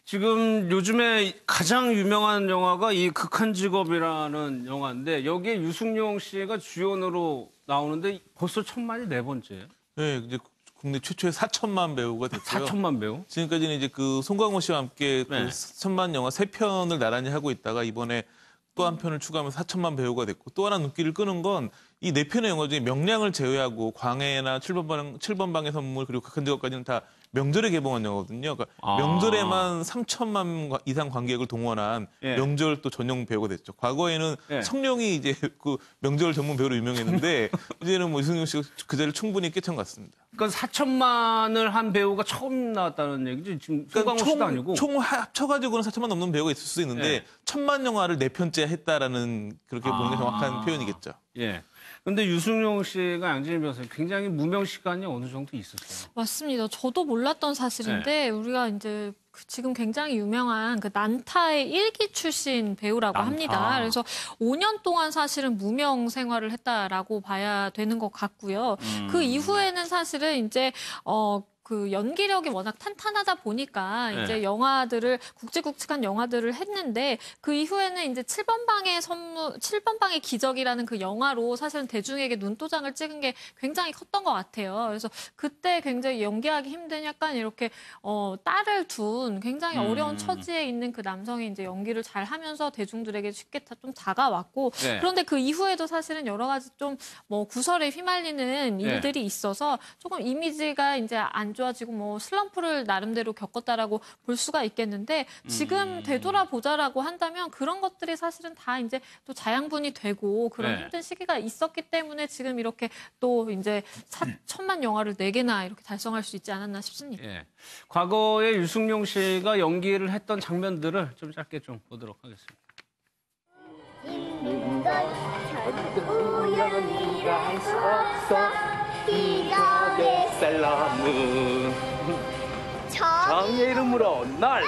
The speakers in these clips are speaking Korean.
지금 요즘에 가장 유명한 영화가 이 극한 직업이라는 영화인데 여기에 유승용 씨가 주연으로 나오는데 벌써 천만이 네 번째예요. 네, 이제 국내 최초의 4천만 배우가 됐고요. 4천만 배우? 지금까지는 이제 그 송강호 씨와 함께 네. 그 천만 영화 3편을 나란히 하고 있다가 이번에 또 한 편을 추가하면서 4천만 배우가 됐고 또 하나 눈길을 끄는 건 이 4편의 영화 중에 명량을 제외하고 광해나 7번 방의 선물 그리고 극한 직업까지는 다 명절에 개봉한 영화거든요. 그러니까 명절에만 3천만 이상 관객을 동원한 명절 또 전용 배우가 됐죠. 과거에는 성룡이 이제 그 명절 전문 배우로 유명했는데 이제는 뭐 유승용 씨가 그 자리를 충분히 깨찬 것 같습니다. 그러니까 4천만을 한 배우가 처음 나왔다는 얘기죠. 지금 송강호 씨도 아니고. 총 합쳐가지고는 4천만 넘는 배우가 있을 수 있는데 천만 영화를 4편째 했다라는 그렇게 보는 게 정확한 표현이겠죠. 예. 근데 유승용 씨가 양진일 변호사님 굉장히 무명 시간이 어느 정도 있었어요. 맞습니다. 저도 몰랐던 사실인데 우리가 이제 지금 굉장히 유명한 그 난타의 일기 출신 배우라고 합니다. 그래서 5년 동안 사실은 무명 생활을 했다라고 봐야 되는 것 같고요. 그 이후에는 사실은 이제 그 연기력이 워낙 탄탄하다 보니까 이제 영화들을 굵직굵직한 영화들을 했는데 그 이후에는 이제 7번 방의 기적이라는 그 영화로 사실은 대중에게 눈도장을 찍은 게 굉장히 컸던 것 같아요. 그래서 그때 굉장히 연기하기 힘든 약간 이렇게 딸을 둔 굉장히 어려운 처지에 있는 그 남성이 이제 연기를 잘 하면서 대중들에게 쉽게 좀 다가왔고 그런데 그 이후에도 사실은 여러 가지 좀 뭐 구설에 휘말리는 일들이 있어서 조금 이미지가 이제 안 좋아지고 뭐 슬럼프를 나름대로 겪었다라고 볼 수가 있겠는데 지금 되돌아보자라고 한다면 그런 것들이 사실은 다 이제 또 자양분이 되고 그런 힘든 시기가 있었기 때문에 지금 이렇게 또 이제 4천만 영화를 4개나 이렇게 달성할 수 있지 않았나 싶습니다. 과거에 유승용 씨가 연기를 했던 장면들을 좀 짧게 좀 보도록 하겠습니다. 있는 건 우연이라 할 수 없어 기적의 셀럽은 정의 이름으로 날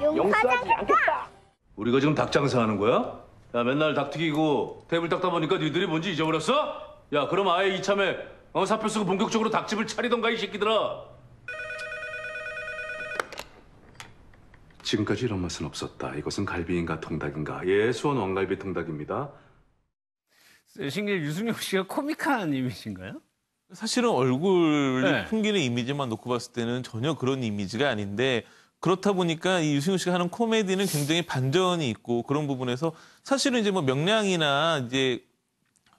용서하지 않겠다. 우리가 지금 닭 장사하는 거야? 야, 맨날 닭 튀기고 테이블 닦다 보니까 니들이 뭔지 잊어버렸어? 야, 그럼 아예 이참에 사표 쓰고 본격적으로 닭집을 차리던가 이 새끼들아. 지금까지 이런 맛은 없었다. 이것은 갈비인가 통닭인가? 예, 수원 왕갈비 통닭입니다. 신기해, 유승용 씨가 코믹한 이미지인가요? 사실은 얼굴이 풍기는 이미지만 놓고 봤을 때는 전혀 그런 이미지가 아닌데 그렇다 보니까 이 유승용 씨가 하는 코미디는 굉장히 반전이 있고 그런 부분에서 사실은 이제 뭐 명량이나 이제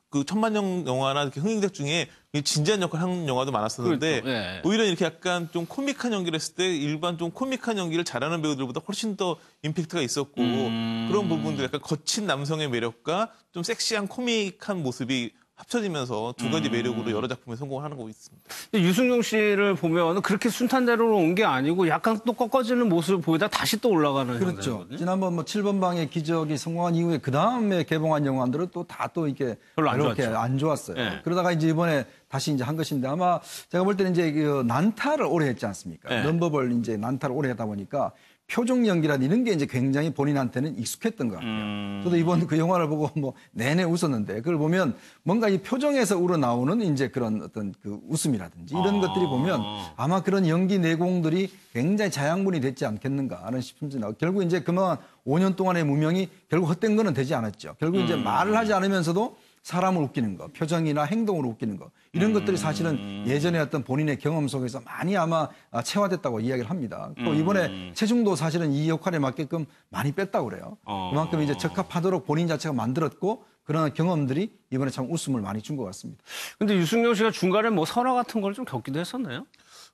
그 천만영 영화나 이렇게 흥행작 중에 진지한 역할을 하는 영화도 많았었는데 그렇죠. 오히려 이렇게 약간 좀 코믹한 연기를 했을 때 일반 좀 코믹한 연기를 잘하는 배우들보다 훨씬 더 임팩트가 있었고 그런 부분들 약간 거친 남성의 매력과 좀 섹시한 코믹한 모습이 합쳐지면서 두 가지 매력으로 여러 작품에 성공하는 거 있습니다. 유승용 씨를 보면 그렇게 순탄대로로 온 게 아니고 약간 또 꺾어지는 모습을 보이다 다시 또 올라가는 그렇죠. 형태거든요. 지난번 뭐 7번 방의 기적이 성공한 이후에 그 다음에 개봉한 영화들은 또 다 또 이렇게 별로 안 이렇게 좋았죠. 안 좋았어요. 그러다가 이제 이번에 다시 이제 한 것인데 아마 제가 볼 때는 이제 그 난타를 오래 했지 않습니까? 넘버벌 이제 난타를 오래 하다 보니까 표정 연기라든 이런 게 이제 굉장히 본인한테는 익숙했던 것 같아요. 저도 이번 그 영화를 보고 뭐 내내 웃었는데 그걸 보면 뭔가 이 표정에서 우러나오는 이제 그런 어떤 그 웃음이라든지 이런 것들이 보면 아마 그런 연기 내공들이 굉장히 자양분이 됐지 않겠는가 하는 싶음이 나고 결국 이제 그만 5년 동안의 무명이 결국 헛된 거는 되지 않았죠. 결국 이제 말을 하지 않으면서도 사람을 웃기는 거, 표정이나 행동으로 웃기는 거 이런 것들이 사실은 예전에 어떤 본인의 경험 속에서 많이 아마 체화됐다고 이야기를 합니다. 또 이번에 체중도 사실은 이 역할에 맞게끔 많이 뺐다고 그래요. 그만큼 이제 적합하도록 본인 자체가 만들었고 그런 경험들이 이번에 참 웃음을 많이 준 것 같습니다. 근데 유승용 씨가 중간에 뭐 설화 같은 걸 좀 겪기도 했었나요?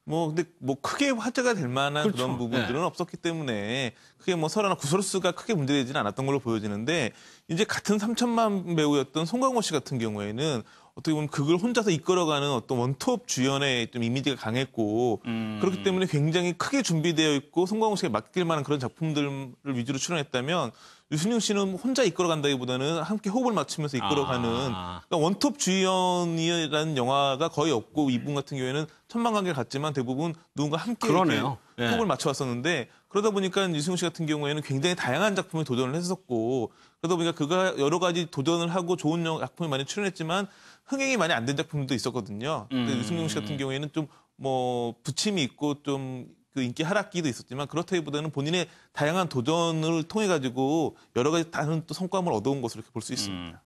근데 크게 화제가 될 만한 그런 부분들은 없었기 때문에 크게 설화나 구설수가 크게 문제되지는 않았던 걸로 보여지는데 이제 같은 3천만 배우였던 송강호 씨 같은 경우에는 어떻게 보면 그걸 혼자서 이끌어가는 어떤 원톱 주연의 좀 이미지가 강했고 그렇기 때문에 굉장히 크게 준비되어 있고 송강호 씨가 맡길 만한 그런 작품들을 위주로 출연했다면 유승용 씨는 혼자 이끌어간다기보다는 함께 호흡을 맞추면서 이끌어가는 그러니까 원톱 주연이라는 영화가 거의 없고 이분 같은 경우에는 천만 관계를 갖지만 대부분 누군가 함께 호흡을 맞춰왔었는데 그러다 보니까 유승용 씨 같은 경우에는 굉장히 다양한 작품에 도전을 했었고 그러다 보니까 그가 여러 가지 도전을 하고 좋은 작품에 많이 출연했지만 흥행이 많이 안 된 작품도 있었거든요. 근데 유승용 씨 같은 경우에는 좀 부침이 있고 좀 그 인기 하락기도 있었지만 그렇다기보다는 본인의 다양한 도전을 통해 가지고 여러 가지 다른 또 성과물 얻어온 것으로 이렇게 볼 수 있습니다.